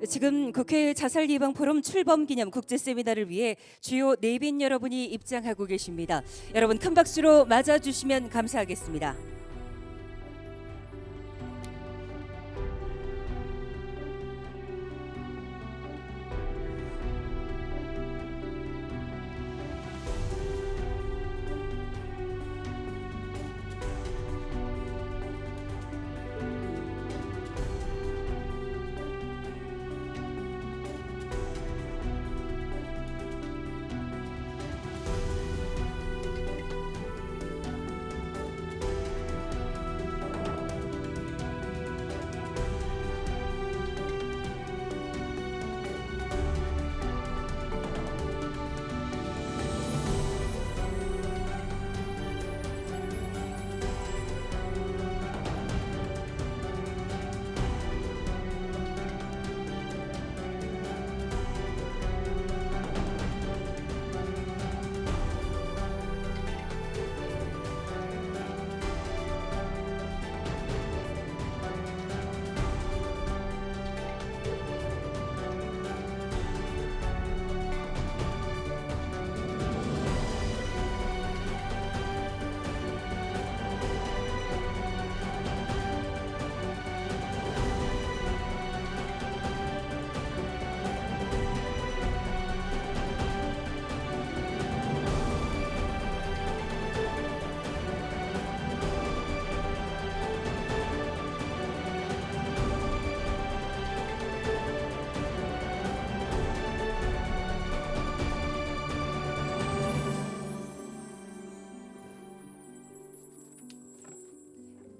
지금 국회 자살 예방 포럼 출범 기념 국제 세미나를 위해 주요 내빈 여러분이 입장하고 계십니다. 여러분 큰 박수로 맞아 주시면 감사하겠습니다.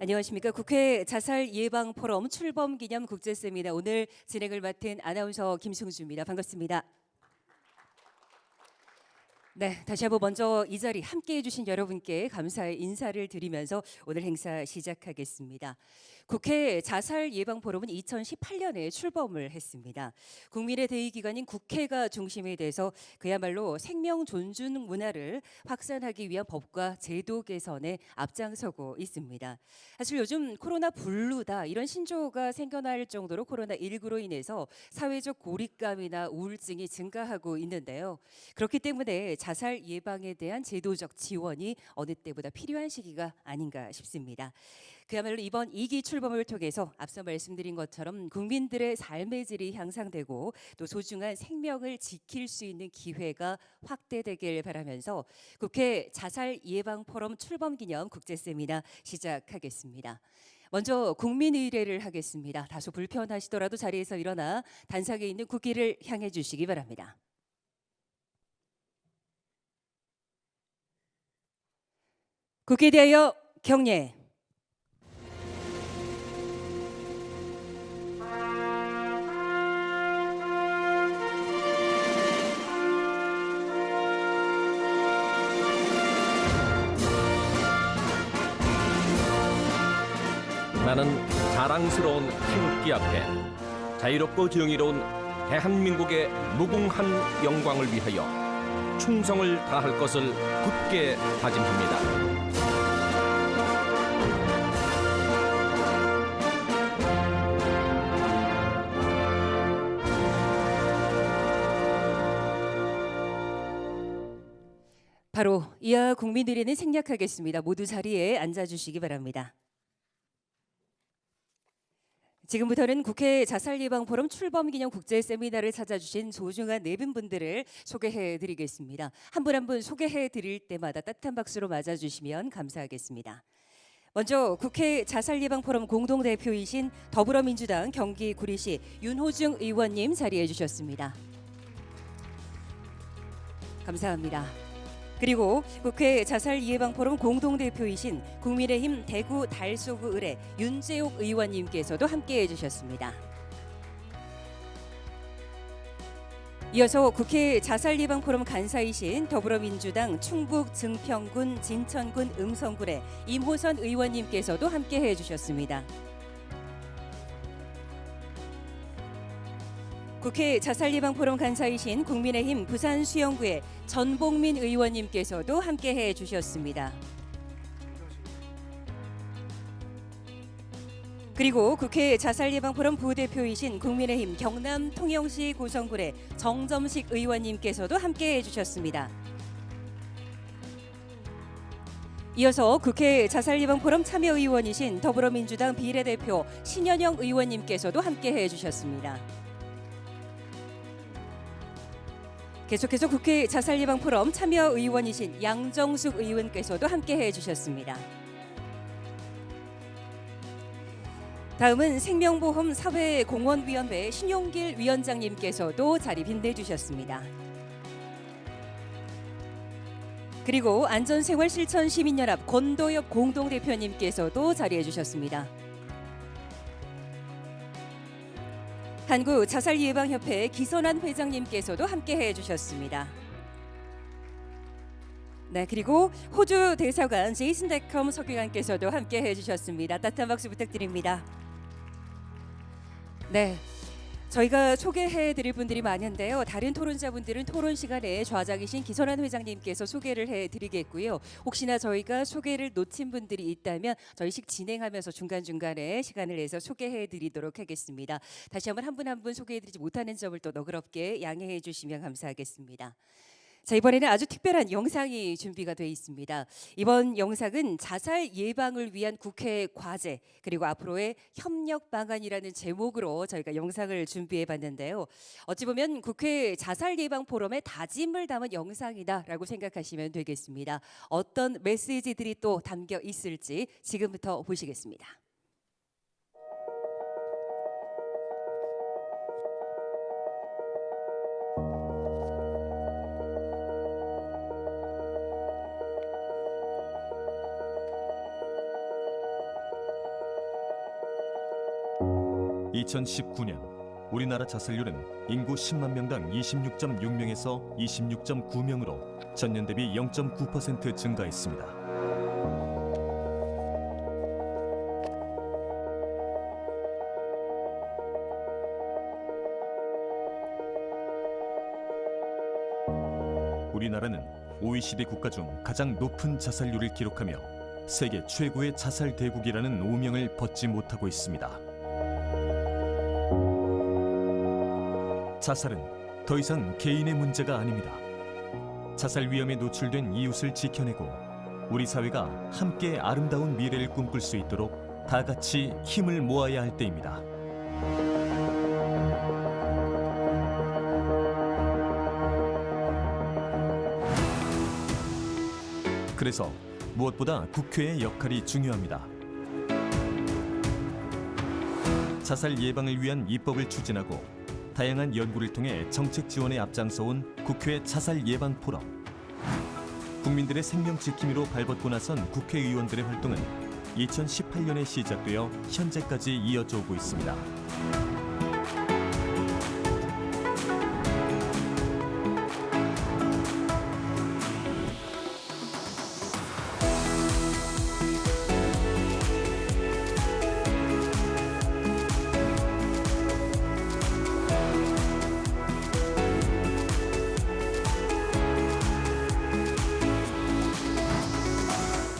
안녕하십니까. 국회 자살 예방 포럼 출범 기념 국제 세미나 오늘 진행을 맡은 아나운서 김승주입니다. 반갑습니다. 네, 다시 한번 먼저 이 자리 함께해 주신 여러분께 감사의 인사를 드리면서 오늘 행사 시작하겠습니다. 국회 자살 예방 포럼은 2018년에 출범을 했습니다. 국민의 대의기관인 국회가 중심이 돼서 그야말로 생명 존중 문화를 확산하기 위한 법과 제도 개선에 앞장서고 있습니다. 사실 요즘 코로나 블루다 이런 신조어가 생겨날 정도로 코로나19로 인해서 사회적 고립감이나 우울증이 증가하고 있는데요. 그렇기 때문에 자살 예방에 대한 제도적 지원이 어느 때보다 필요한 시기가 아닌가 싶습니다. 그야말로 이번 2기 출범을 통해서 앞서 말씀드린 것처럼 국민들의 삶의 질이 향상되고 또 소중한 생명을 지킬 수 있는 기회가 확대되길 바라면서 국회 자살 예방 포럼 출범 기념 국제 세미나 시작하겠습니다. 먼저 국민 의례를 하겠습니다. 다소 불편하시더라도 자리에서 일어나 단상에 있는 국기를 향해 주시기 바랍니다. 국기에 대하여 경례. 나는 자랑스러운 태극기 앞에 자유롭고 정의로운 대한민국의 무궁한 영광을 위하여 충성을 다할 것을 굳게 다짐합니다. 바로 이하 국민 의례는 생략하겠습니다. 모두 자리에 앉아주시기 바랍니다. 지금부터는 국회 자살 예방 포럼 출범 기념 국제 세미나를 찾아주신 소중한 내빈 분들을 소개해 드리겠습니다. 한 분 한 분 소개해 드릴 때마다 따뜻한 박수로 맞아 주시면 감사하겠습니다. 먼저 국회 자살 예방 포럼 공동 대표이신 더불어민주당 경기 구리시 윤호중 의원님 자리해 주셨습니다. 감사합니다. 그리고 국회 자살 예방 포럼 공동 대표이신 국민의힘 대구 달서구 의뢰 윤재옥 의원님께서도 함께해 주셨습니다. 이어서 국회 자살 예방 포럼 간사이신 더불어민주당 충북 증평군 진천군 음성군의 임호선 의원님께서도 함께해 주셨습니다. 국회 자살 예방 포럼 간사이신 국민의힘 부산수영구의 전봉민 의원님께서도 함께해 주셨습니다. 그리고 국회 자살예방포럼 부대표이신 국민의힘 경남 통영시 고성군의 정점식 의원님께서도 함께해 주셨습니다. 이어서 국회 자살예방포럼 참여의원이신 더불어민주당 비례대표 신현영 의원님께서도 함께해 주셨습니다. 계속해서 국회 자살예방포럼 참여의원이신 양정숙 의원께서도 함께해 주셨습니다. 다음은 생명보험 사회공헌위원회 신용길 위원장님께서도 자리 빛내주셨습니다. 그리고 안전생활실천시민연합 권도엽 공동대표님께서도 자리해 주셨습니다. 한국자살예방협회 기선한 회장님께서도 함께해 주셨습니다. 네, 그리고 호주 대사관 제이슨 데컴 서기관께서도 함께해 주셨습니다. 따뜻한 박수 부탁드립니다. 네, 저희가 소개해드릴 분들이 많은데요. 다른 토론자분들은 토론 시간에 좌장이신 기선한 회장님께서 소개를 해드리겠고요. 혹시나 저희가 소개를 놓친 분들이 있다면 저희식 진행하면서 중간중간에 시간을 내서 소개해드리도록 하겠습니다. 다시 한번 한 분 한 분 소개해드리지 못하는 점을 또 너그럽게 양해해 주시면 감사하겠습니다. 자, 이번에는 아주 특별한 영상이 준비가 되어 있습니다. 이번 영상은 자살 예방을 위한 국회 과제 그리고 앞으로의 협력 방안이라는 제목으로 저희가 영상을 준비해 봤는데요. 어찌 보면 국회 자살 예방 포럼의 다짐을 담은 영상이다라고 생각하시면 되겠습니다. 어떤 메시지들이 또 담겨 있을지 지금부터 보시겠습니다. 2019년 우리나라 자살률은 인구 10만 명당 26.6명에서 26.9명으로 전년 대비 0.9% 증가했습니다. 우리나라는 OECD 국가 중 가장 높은 자살률을 기록하며 세계 최고의 자살 대국이라는 오명을 벗지 못하고 있습니다. 자살은 더 이상 개인의 문제가 아닙니다. 자살 위험에 노출된 이웃을 지켜내고 우리 사회가 함께 아름다운 미래를 꿈꿀 수 있도록 다 같이 힘을 모아야 할 때입니다. 그래서 무엇보다 국회의 역할이 중요합니다. 자살 예방을 위한 입법을 추진하고 다양한 연구를 통해 정책 지원에 앞장서온 국회 자살 예방 포럼. 국민들의 생명 지킴이로 발벗고 나선 국회의원들의 활동은 2018년에 시작되어 현재까지 이어져 오고 있습니다.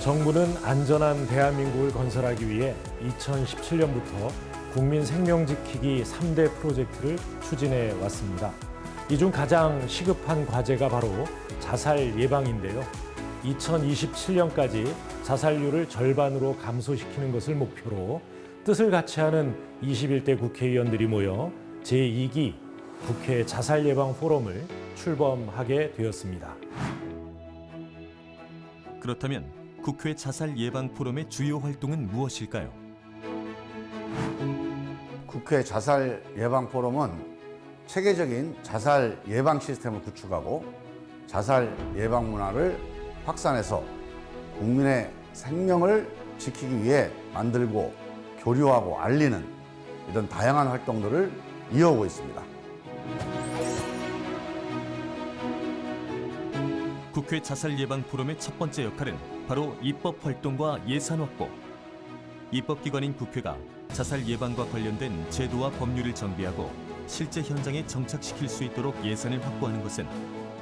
정부는 안전한 대한민국을 건설하기 위해 2017년부터 국민 생명 지키기 3대 프로젝트를 추진해 왔습니다. 이 중 가장 시급한 과제가 바로 자살 예방인데요. 2027년까지 자살률을 절반으로 감소시키는 것을 목표로 뜻을 같이 하는 21대 국회의원들이 모여 제2기 국회 자살 예방 포럼을 출범하게 되었습니다. 그렇다면 국회 자살 예방 포럼의 주요 활동은 무엇일까요? 국회 자살 예방 포럼은 체계적인 자살 예방 시스템을 구축하고 자살 예방 문화를 확산해서 국민의 생명을 지키기 위해 만들고 교류하고 알리는 이런 다양한 활동들을 이어오고 있습니다. 국회 자살 예방 포럼의 첫 번째 역할은 바로 입법 활동과 예산 확보. 입법기관인 국회가 자살 예방과 관련된 제도와 법률을 정비하고 실제 현장에 정착시킬 수 있도록 예산을 확보하는 것은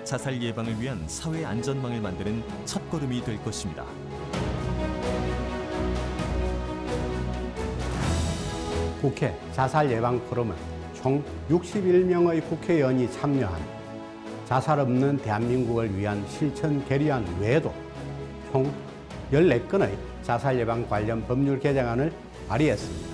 자살 예방을 위한 사회 안전망을 만드는 첫걸음이 될 것입니다. 국회 자살 예방 포럼은 총 61명의 국회의원이 참여한 자살 없는 대한민국을 위한 실천 결의안 외에도 총 14건의 자살 예방 관련 법률 개정안을 발의했습니다.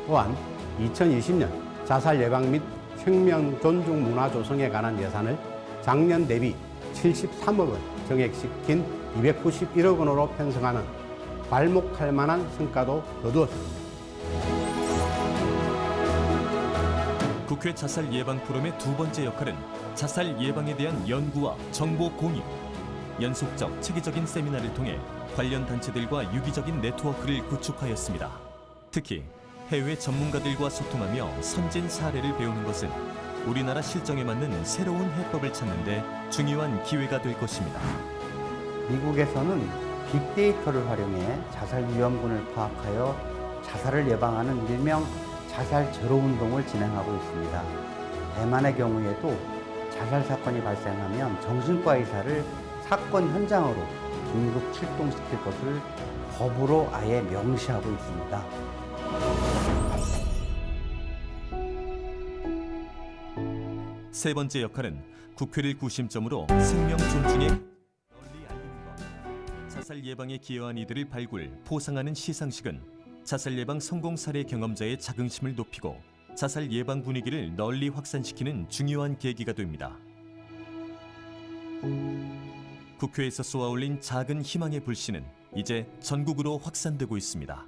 또한 2020년 자살 예방 및 생명 존중 문화 조성에 관한 예산을 작년 대비 73억 원 증액시킨 291억 원으로 편성하는 괄목할 만한 성과도 거두었습니다. 국회 자살 예방 포럼의 두 번째 역할은 자살 예방에 대한 연구와 정보 공유, 연속적 체계적인 세미나를 통해 관련 단체들과 유기적인 네트워크를 구축하였습니다. 특히 해외 전문가들과 소통하며 선진 사례를 배우는 것은 우리나라 실정에 맞는 새로운 해법을 찾는 데 중요한 기회가 될 것입니다. 미국에서는 빅데이터를 활용해 자살 위험군을 파악하여 자살을 예방하는 일명 자살 제로 운동을 진행하고 있습니다. 대만의 경우에도 자살 사건이 발생하면 정신과 의사를 사건 현장으로 긴급 출동시킬 것을 법으로 아예 명시하고 있습니다. 세 번째 역할은 국회를 구심점으로 생명 존중에 널리 알리는 것. 자살 예방에 기여한 이들을 발굴, 포상하는 시상식은 자살 예방 성공 사례 경험자의 자긍심을 높이고 자살 예방 분위기를 널리 확산시키는 중요한 계기가 됩니다. 국회에서 쏘아올린 작은 희망의 불씨는 이제 전국으로 확산되고 있습니다.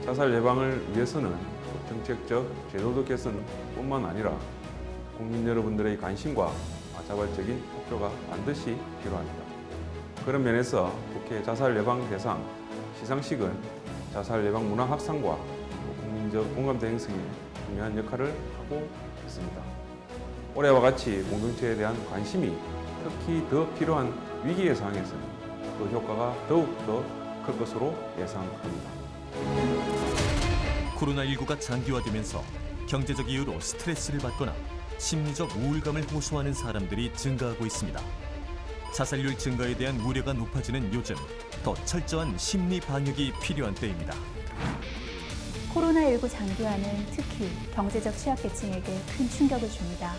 자살 예방을 위해서는 정책적, 제도적 개선뿐만 아니라 국민 여러분들의 관심과 자발적인 협조가 반드시 필요합니다. 그런 면에서 국회 자살 예방 대상 시상식은 자살 예방 문화 확산과 국민적 공감대 형성에 중요한 역할을 하고 있습니다. 올해와 같이 공동체에 대한 관심이 특히 더 필요한 위기의 상황에서는 그 효과가 더욱 더 클 것으로 예상합니다. 코로나19가 장기화되면서 경제적 이유로 스트레스를 받거나 심리적 우울감을 호소하는 사람들이 증가하고 있습니다. 자살률 증가에 대한 우려가 높아지는 요즘 더 철저한 심리 방역이 필요한 때입니다. 코로나19 장기화는 특히 경제적 취약계층에게 큰 충격을 줍니다.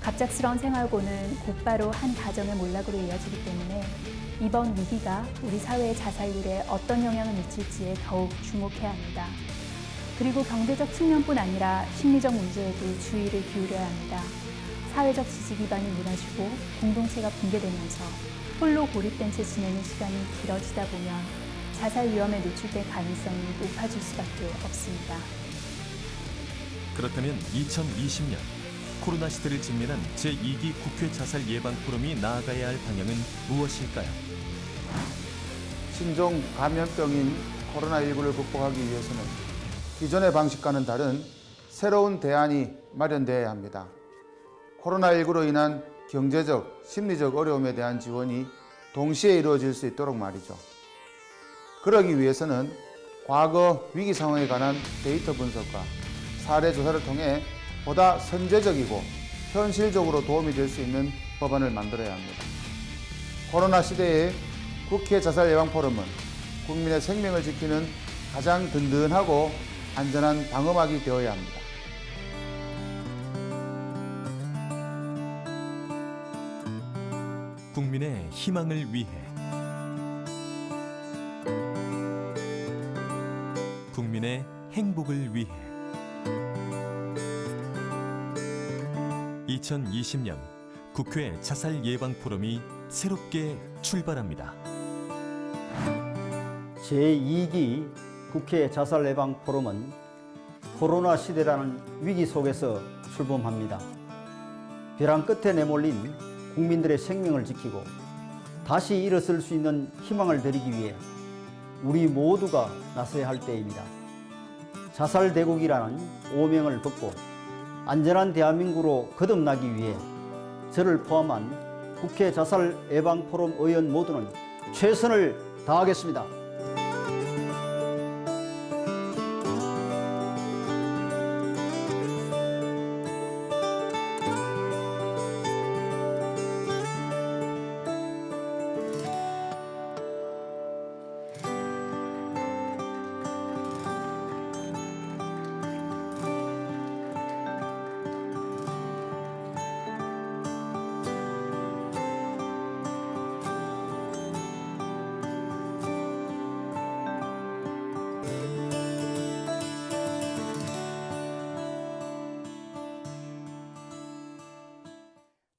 갑작스러운 생활고는 곧바로 한 가정의 몰락으로 이어지기 때문에 이번 위기가 우리 사회의 자살률에 어떤 영향을 미칠지에 더욱 주목해야 합니다. 그리고 경제적 측면뿐 아니라 심리적 문제에도 주의를 기울여야 합니다. 사회적 지지 기반이 무너지고 공동체가 붕괴되면서 홀로 고립된 채 지내는 시간이 길어지다 보면 자살 위험에 노출될 가능성이 높아질 수밖에 없습니다. 그렇다면 2020년 코로나 시대를 직면한 제2기 국회 자살 예방 포럼이 나아가야 할 방향은 무엇일까요? 신종 감염병인 코로나19를 극복하기 위해서는 기존의 방식과는 다른 새로운 대안이 마련되어야 합니다. 코로나19로 인한 경제적, 심리적 어려움에 대한 지원이 동시에 이루어질 수 있도록 말이죠. 그러기 위해서는 과거 위기 상황에 관한 데이터 분석과 사례 조사를 통해 보다 선제적이고 현실적으로 도움이 될 수 있는 법안을 만들어야 합니다. 코로나 시대에 국회 자살 예방 포럼은 국민의 생명을 지키는 가장 든든하고 안전한 방어막이 되어야 합니다. 국민의 희망을 위해 국민의 행복을 위해 2020년 국회 자살 예방 포럼이 새롭게 출발합니다. 제2기 국회 자살 예방 포럼은 코로나 시대라는 위기 속에서 출범합니다. 벼랑 끝에 내몰린 국민들의 생명을 지키고 다시 일어설 수 있는 희망을 드리기 위해 우리 모두가 나서야 할 때입니다. 자살 대국이라는 오명을 벗고 안전한 대한민국으로 거듭나기 위해 저를 포함한 국회 자살 예방 포럼 의원 모두는 최선을 다하겠습니다.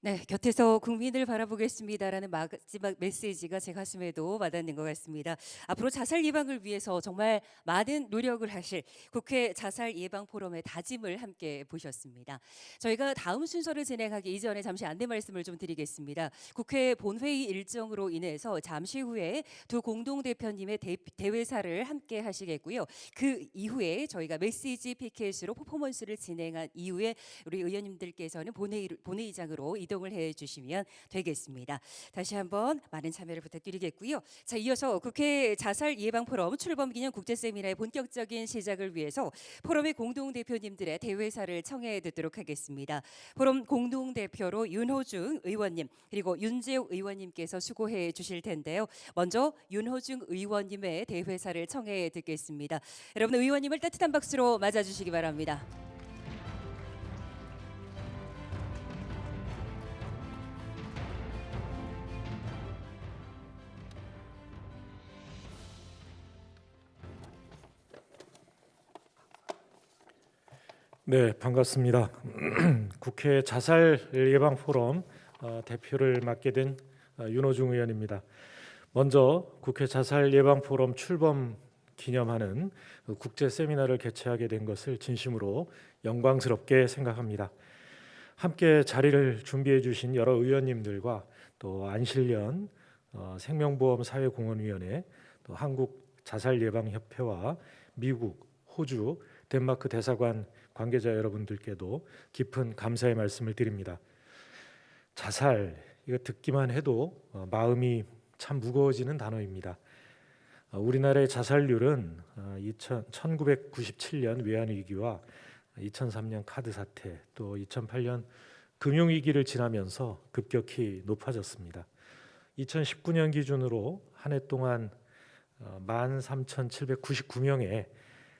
네, 곁에서 국민을 바라보겠습니다라는 마지막 메시지가 제 가슴에도 와닿는 것 같습니다. 앞으로 자살 예방을 위해서 정말 많은 노력을 하실 국회 자살 예방 포럼의 다짐을 함께 보셨습니다. 저희가 다음 순서를 진행하기 이전에 잠시 안내 말씀을 좀 드리겠습니다. 국회 본회의 일정으로 인해서 잠시 후에 두 공동대표님의 대회사를 함께 하시겠고요. 그 이후에 저희가 메시지 피켓으로 퍼포먼스를 진행한 이후에 우리 의원님들께서는 본회의장으로 이동을 해주시면 되겠습니다. 다시 한번 많은 참여를 부탁드리겠고요. 자, 이어서 국회 자살 예방 포럼 출범 기념 국제 세미나의 본격적인 시작을 위해서 포럼의 공동 대표님들의 대회사를 청해 듣도록 하겠습니다. 포럼 공동 대표로 윤호중 의원님 그리고 윤재욱 의원님께서 수고해 주실 텐데요. 먼저 윤호중 의원님의 대회사를 청해 듣겠습니다. 여러분 의원님을 따뜻한 박수로 맞아주시기 바랍니다. 네, 반갑습니다. 국회 자살 예방 포럼 대표를 맡게 된 윤호중 의원입니다. 먼저 국회 자살 예방 포럼 출범 기념하는 국제 세미나를 개최하게 된 것을 진심으로 영광스럽게 생각합니다. 함께 자리를 준비해 주신 여러 의원님들과 또 안실련 생명보험사회공헌위원회 또 한국 자살예방협회와 미국, 호주, 덴마크 대사관 관계자 여러분들께도 깊은 감사의 말씀을 드립니다. 자살, 이거 듣기만 해도 마음이 참 무거워지는 단어입니다. 우리나라의 자살률은 1997년 외환위기와 2003년 카드 사태, 또 2008년 금융위기를 지나면서 급격히 높아졌습니다. 2019년 기준으로 한 해 동안 13,799명의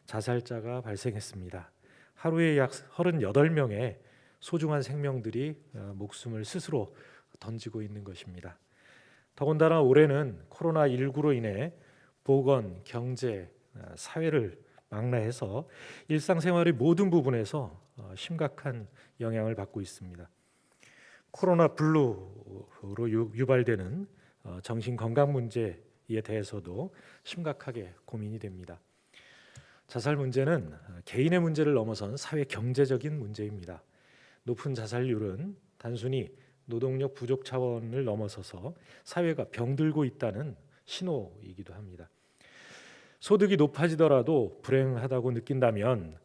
자살자가 발생했습니다. 하루에 약 38명의 소중한 생명들이 목숨을 스스로 던지고 있는 것입니다. 더군다나 올해는 코로나19로 인해 보건, 경제, 사회를 망라해서 일상생활의 모든 부분에서 심각한 영향을 받고 있습니다. 코로나 블루로 유발되는 정신건강 문제에 대해서도 심각하게 고민이 됩니다. 자살 문제는 개인의 문제를 넘어선 사회 경제적인 문제입니다. 높은 자살률은 단순히 노동력 부족 차원을 넘어서서 사회가 병들고 있다는 신호이기도 합니다. 소득이 높아지더라도 불행하다고 느낀다면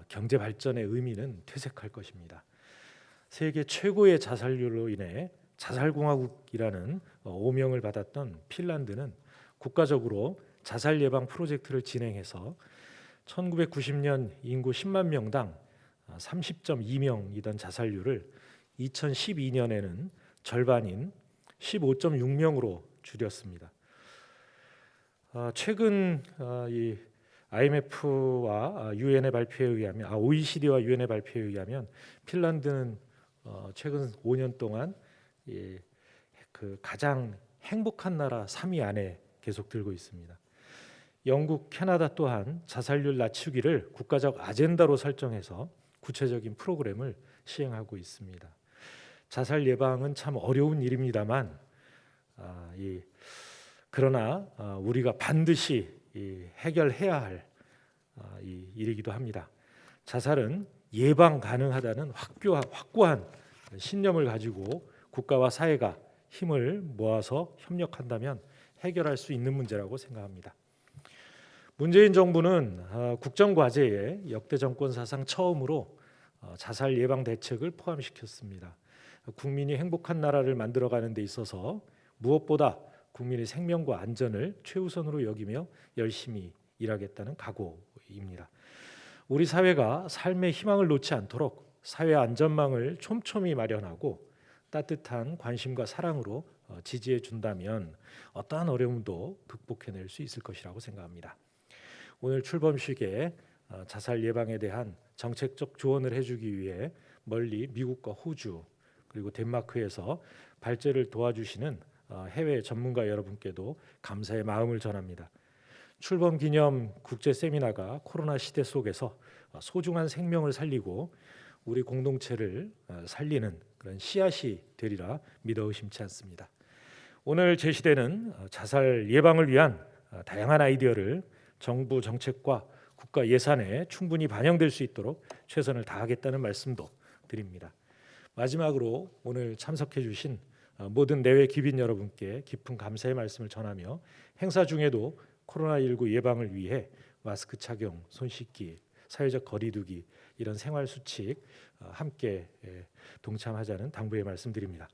경제 발전의 의미는 퇴색할 것입니다. 세계 최고의 자살률로 인해 자살공화국이라는 오명을 받았던 핀란드는 국가적으로 자살 예방 프로젝트를 진행해서 1990년 인구 10만 명당 30.2명이던 자살률을 2012년에는 절반인 15.6명으로 줄였습니다. 최근 이 IMF와 유엔의 발표에 의하면 OECD와 유엔의 발표에 의하면 핀란드는 최근 5년 동안 그 가장 행복한 나라 3위 안에 계속 들고 있습니다. 영국, 캐나다 또한 자살률 낮추기를 국가적 아젠다로 설정해서 구체적인 프로그램을 시행하고 있습니다. 자살 예방은 참 어려운 일입니다만 그러나 우리가 반드시 해결해야 할 일이기도 합니다. 자살은 예방 가능하다는 확고한 신념을 가지고 국가와 사회가 힘을 모아서 협력한다면 해결할 수 있는 문제라고 생각합니다. 문재인 정부는 국정과제에 역대 정권 사상 처음으로 자살 예방 대책을 포함시켰습니다. 국민이 행복한 나라를 만들어가는 데 있어서 무엇보다 국민의 생명과 안전을 최우선으로 여기며 열심히 일하겠다는 각오입니다. 우리 사회가 삶의 희망을 놓지 않도록 사회 안전망을 촘촘히 마련하고 따뜻한 관심과 사랑으로 지지해 준다면 어떠한 어려움도 극복해낼 수 있을 것이라고 생각합니다. 오늘 출범식에 자살 예방에 대한 정책적 조언을 해주기 위해 멀리 미국과 호주 그리고 덴마크에서 발제를 도와주시는 해외 전문가 여러분께도 감사의 마음을 전합니다. 출범 기념 국제 세미나가 코로나 시대 속에서 소중한 생명을 살리고 우리 공동체를 살리는 그런 씨앗이 되리라 믿어 의심치 않습니다. 오늘 제시되는 자살 예방을 위한 다양한 아이디어를 정부 정책과 국가 예산에 충분히 반영될 수 있도록 최선을 다하겠다는 말씀도 드립니다. 마지막으로 오늘 참석해 주신 모든 내외 귀빈 여러분께 깊은 감사의 말씀을 전하며 행사 중에도 코로나19 예방을 위해 마스크 착용, 손 씻기, 사회적 거리 두기 이런 생활 수칙 함께 동참하자는 당부의 말씀드립니다.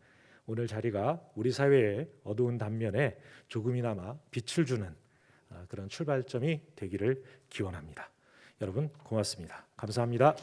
오늘 자리가 우리 사회의 어두운 단면에 조금이나마 빛을 주는 그런 출발점이 되기를 기원합니다. 여러분 고맙습니다. 감사합니다.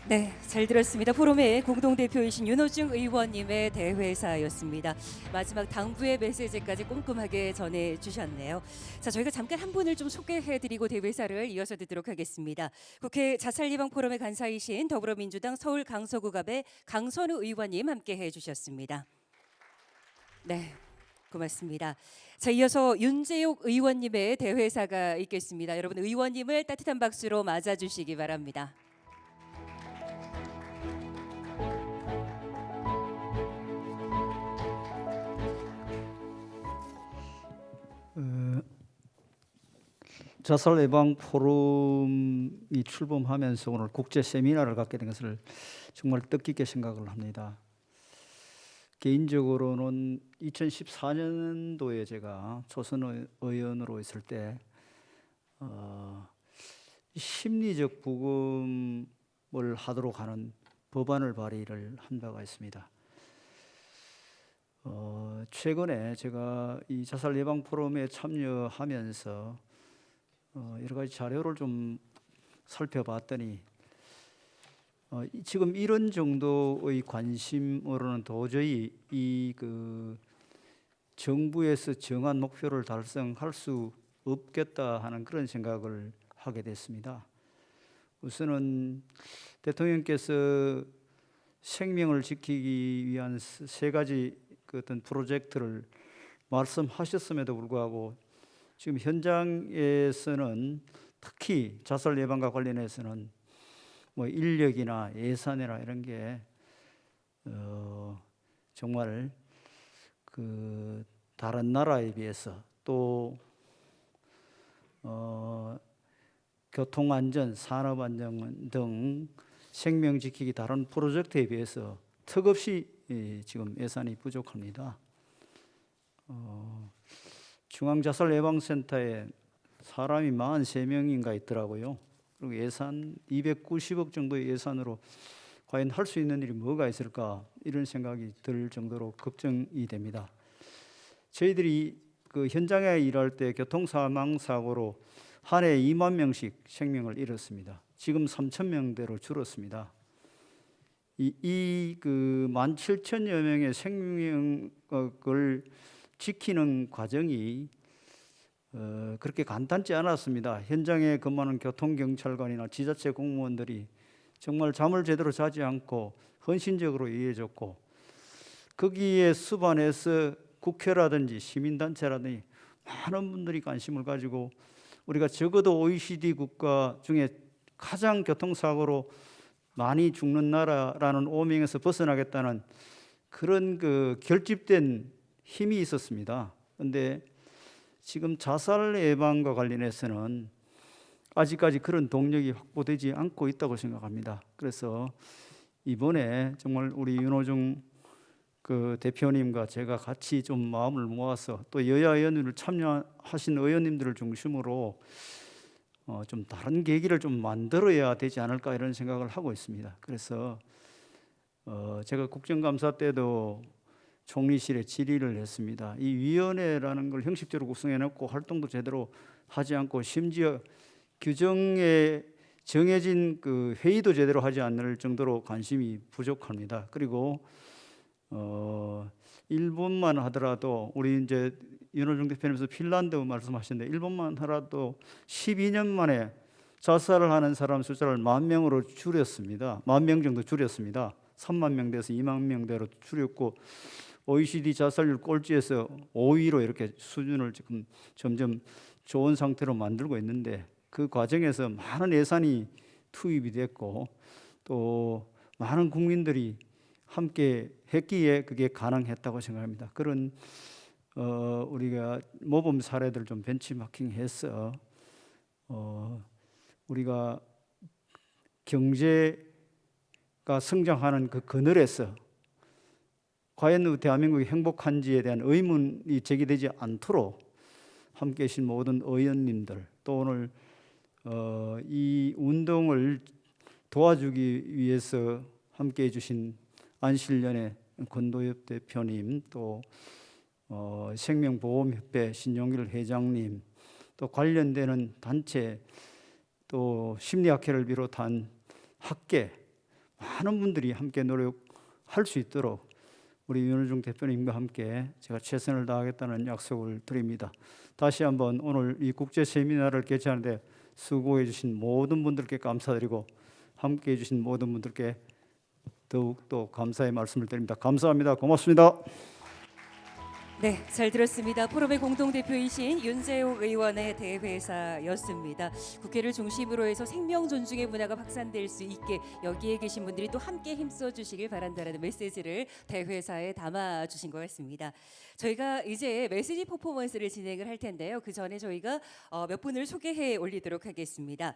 네, 잘 들었습니다. 포럼의 공동대표이신 윤호중 의원님의 대회사였습니다. 마지막 당부의 메시지까지 꼼꼼하게 전해주셨네요. 자, 저희가 잠깐 한 분을 좀 소개해드리고 대회사를 이어서 듣도록 하겠습니다. 국회 자살예방포럼의 간사이신 더불어민주당 서울 강서구갑의 강선우 의원님 함께해 주셨습니다. 네, 고맙습니다. 자, 이어서 윤재욱 의원님의 대회사가 있겠습니다. 여러분 의원님을 따뜻한 박수로 맞아주시기 바랍니다. 자살 예방 포럼이 출범하면서 오늘 국제 세미나를 갖게 된 것을 정말 뜻깊게 생각을 합니다. 개인적으로는 2014년도에 제가 초선 의원으로 있을 때 심리적 부검을 하도록 하는 법안을 발의를 한 바가 있습니다. 최근에 제가 이 자살 예방 포럼에 참여하면서 여러 가지 자료를 좀 살펴봤더니 지금 이런 정도의 관심으로는 도저히 이 정부에서 정한 목표를 달성할 수 없겠다 하는 그런 생각을 하게 됐습니다. 우선은 대통령께서 생명을 지키기 위한 세 가지 어떤 프로젝트를 말씀하셨음에도 불구하고 지금 현장에서는 특히 자살 예방과 관련해서는 뭐 인력이나 예산이나 이런 게 정말 다른 나라에 비해서 또 교통안전, 산업안전 등 생명 지키기 다른 프로젝트에 비해서 턱없이 지금 예산이 부족합니다. 중앙자살예방센터에 사람이 43명인가 있더라고요. 그리고 예산 290억 정도의 예산으로 과연 할 수 있는 일이 뭐가 있을까 이런 생각이 들 정도로 걱정이 됩니다. 저희들이 현장에 일할 때 교통사망사고로 한 해 2만 명씩 생명을 잃었습니다. 지금 3천 명대로 줄었습니다. 이 17,000여 명의 생명을 지키는 과정이 그렇게 간단치 않았습니다. 현장에 근무하는 교통경찰관이나 지자체 공무원들이 정말 잠을 제대로 자지 않고 헌신적으로 일해줬고 거기에 수반해서 국회라든지 시민단체라든지 많은 분들이 관심을 가지고 우리가 적어도 OECD 국가 중에 가장 교통사고로 많이 죽는 나라라는 오명에서 벗어나겠다는 그런 결집된 힘이 있었습니다. 그런데 지금 자살 예방과 관련해서는 아직까지 그런 동력이 확보되지 않고 있다고 생각합니다. 그래서 이번에 정말 우리 윤호중 대표님과 제가 같이 좀 마음을 모아서 또 여야 의원님을 참여하신 의원님들을 중심으로 좀 다른 계기를 좀 만들어야 되지 않을까 이런 생각을 하고 있습니다. 그래서 제가 국정감사 때도 총리실에 질의를 했습니다. 이 위원회라는 걸 형식적으로 구성해놓고 활동도 제대로 하지 않고 심지어 규정에 정해진 회의도 제대로 하지 않을 정도로 관심이 부족합니다. 그리고 일본만 하더라도 우리 이제 윤호중 대표님께서 핀란드 말씀하셨는데 일본만 하더라도 12년 만에 자살을 하는 사람 숫자를 10,000명으로 줄였습니다. 10,000명 정도 줄였습니다. 3만 명대에서 2만 명대로 줄였고 OECD 자살률 꼴찌에서 5위로 이렇게 수준을 지금 점점 좋은 상태로 만들고 있는데 그 과정에서 많은 예산이 투입이 됐고 또 많은 국민들이 함께 했기에 그게 가능했다고 생각합니다. 그런 우리가 모범 사례들 좀 벤치마킹해서 우리가 경제가 성장하는 그 그늘에서 과연 대한민국이 행복한지에 대한 의문이 제기되지 않도록 함께 계신 모든 의원님들 또 오늘 이 운동을 도와주기 위해서 함께 해주신 안실연의 권도엽 대표님 또 생명보험협회 신용길 회장님 또 관련되는 단체 또 심리학회를 비롯한 학계 많은 분들이 함께 노력할 수 있도록 우리 윤호중 대표님과 함께 제가 최선을 다하겠다는 약속을 드립니다. 다시 한번 오늘 이 국제 세미나를 개최하는데 수고해 주신 모든 분들께 감사드리고 함께 해 주신 모든 분들께 더욱더 감사의 말씀을 드립니다. 감사합니다. 고맙습니다. 네, 잘 들었습니다. 포럼의 공동대표이신 윤재욱 의원의 대회사였습니다. 국회를 중심으로 해서 생명 존중의 문화가 확산될 수 있게 여기에 계신 분들이 또 함께 힘써 주시길 바란다라는 메시지를 대회사에 담아 주신 것 같습니다. 저희가 이제 메시지 퍼포먼스를 진행을 할 텐데요. 그 전에 저희가 몇 분을 소개해 올리도록 하겠습니다.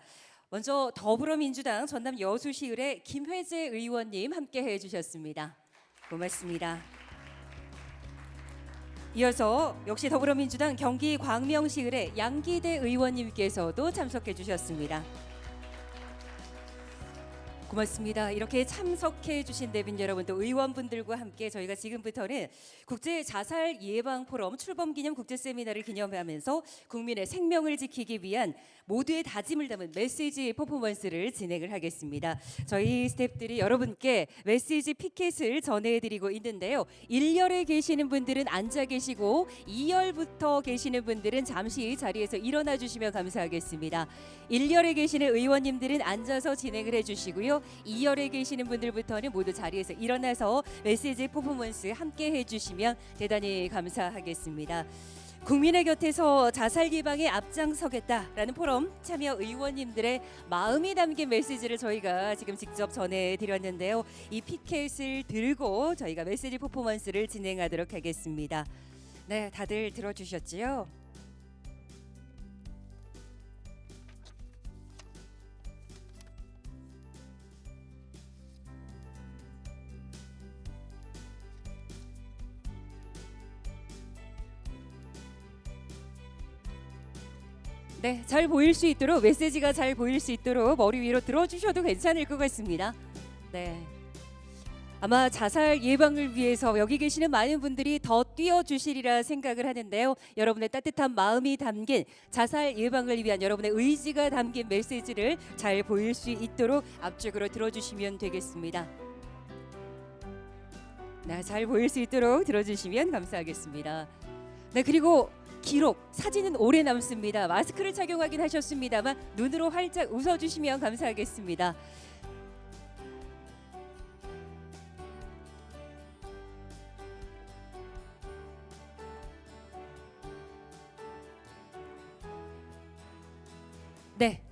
먼저 더불어민주당 전남 여수시을의 김회재 의원님 함께 해 주셨습니다. 고맙습니다. 이어서 역시 더불어민주당 경기 광명시을의 양기대 의원님께서도 참석해 주셨습니다. 고맙습니다. 이렇게 참석해 주신 대빈 여러분 또 의원분들과 함께 저희가 지금부터는 국제 자살 예방 포럼 출범 기념 국제 세미나를 기념하면서 국민의 생명을 지키기 위한 모두의 다짐을 담은 메시지 퍼포먼스를 진행을 하겠습니다. 저희 스태프들이 여러분께 메시지 피켓을 전해드리고 있는데요. 1열에 계시는 분들은 앉아 계시고 2열부터 계시는 분들은 잠시 자리에서 일어나 주시면 감사하겠습니다. 1열에 계시는 의원님들은 앉아서 진행을 해주시고요. 2열에 계시는 분들부터는 모두 자리에서 일어나서 메시지 퍼포먼스 함께 해주시면 대단히 감사하겠습니다. 국민의 곁에서 자살 예방에 앞장서겠다라는 포럼 참여 의원님들의 마음이 담긴 메시지를 저희가 지금 직접 전해드렸는데요. 이 피켓을 들고 저희가 메시지 퍼포먼스를 진행하도록 하겠습니다. 네, 다들 들어주셨지요? 네, 잘 보일 수 있도록 메시지가 잘 보일 수 있도록 머리 위로 들어주셔도 괜찮을 것 같습니다. 네, 아마 자살 예방을 위해서 여기 계시는 많은 분들이 더 뛰어주시리라 생각을 하는데요. 여러분의 따뜻한 마음이 담긴 자살 예방을 위한 여러분의 의지가 담긴 메시지를 잘 보일 수 있도록 앞쪽으로 들어주시면 되겠습니다. 네, 잘 보일 수 있도록 들어주시면 감사하겠습니다. 네, 그리고 기록, 사진은 오래 남습니다. 마스크를 착용하긴 하셨습니다만 눈으로 활짝 웃어주시면 감사하겠습니다. 네.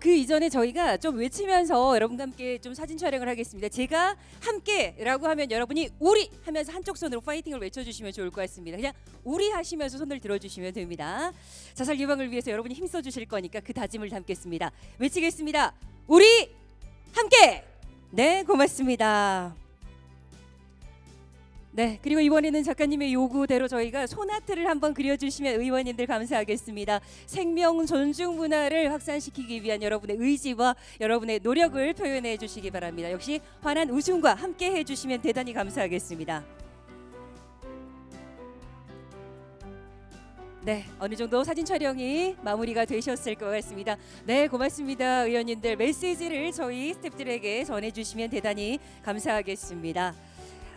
그 이전에 저희가 좀 외치면서 여러분과 함께 좀 사진 촬영을 하겠습니다. 제가 함께라고 하면 여러분이 우리 하면서 한쪽 손으로 파이팅을 외쳐주시면 좋을 것 같습니다. 그냥 우리 하시면서 손을 들어주시면 됩니다. 자살 예방을 위해서 여러분이 힘써 주실 거니까 그 다짐을 담겠습니다. 외치겠습니다. 우리 함께. 네, 고맙습니다. 네, 그리고 이번에는 작가님의 요구대로 저희가 손아트를 한번 그려주시면 의원님들 감사하겠습니다. 생명 존중 문화를 확산시키기 위한 여러분의 의지와 여러분의 노력을 표현해 주시기 바랍니다. 역시 환한 웃음과 함께 해주시면 대단히 감사하겠습니다. 네, 어느 정도 사진 촬영이 마무리가 되셨을 것 같습니다. 네, 고맙습니다. 의원님들 메시지를 저희 스태프들에게 전해주시면 대단히 감사하겠습니다.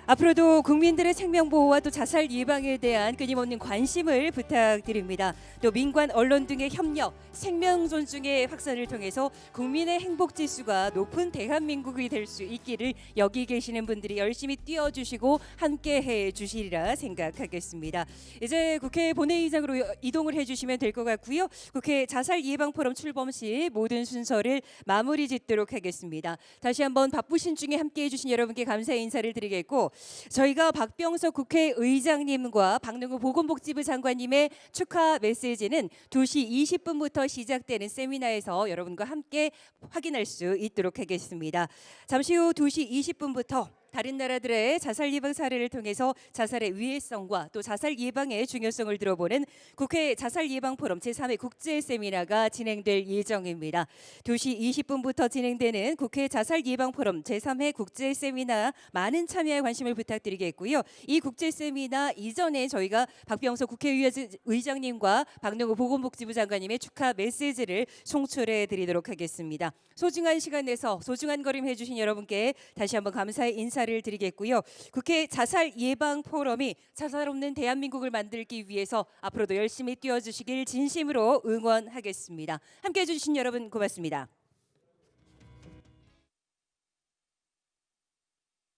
앞으로도 국민들의 생명 보호와 또 자살 예방에 대한 끊임없는 관심을 부탁드립니다. 또 민관 언론 등의 협력, 생명 존중의 확산을 통해서 국민의 행복 지수가 높은 대한민국이 될 수 있기를 여기 계시는 분들이 열심히 뛰어주시고 함께해 주시리라 생각하겠습니다. 이제 국회 본회의장으로 이동을 해주시면 될 것 같고요. 국회 자살 예방 포럼 출범 시 모든 순서를 마무리 짓도록 하겠습니다. 다시 한번 바쁘신 중에 함께해 주신 여러분께 감사의 인사를 드리겠고, 저희가 박병석 국회의장님과 박능우 보건복지부 장관님의 축하 메시지는 2시 20분부터 시작되는 세미나에서 여러분과 함께 확인할 수 있도록 하겠습니다. 잠시 후 2시 20분부터 다른 나라들의 자살 예방 사례를 통해서 자살의 위해성과 또 자살 예방의 중요성을 들어보는 국회 자살 예방 포럼 제3회 국제 세미나가 진행될 예정입니다. 2시 20분부터 진행되는 국회 자살 예방 포럼 제3회 국제 세미나 많은 참여에 관심을 부탁드리겠고요. 이 국제 세미나 이전에 저희가 박병석 국회의장님과 박능우 보건복지부 장관님의 축하 메시지를 송출해 드리도록 하겠습니다. 소중한 시간 내서 소중한 걸음 해주신 여러분께 다시 한번 감사의 인사를 드리겠고요. 국회 자살 예방 포럼이 자살 없는 대한민국을 만들기 위해서 앞으로도 열심히 뛰어주시길 진심으로 응원하겠습니다. 함께해 주신 여러분 고맙습니다.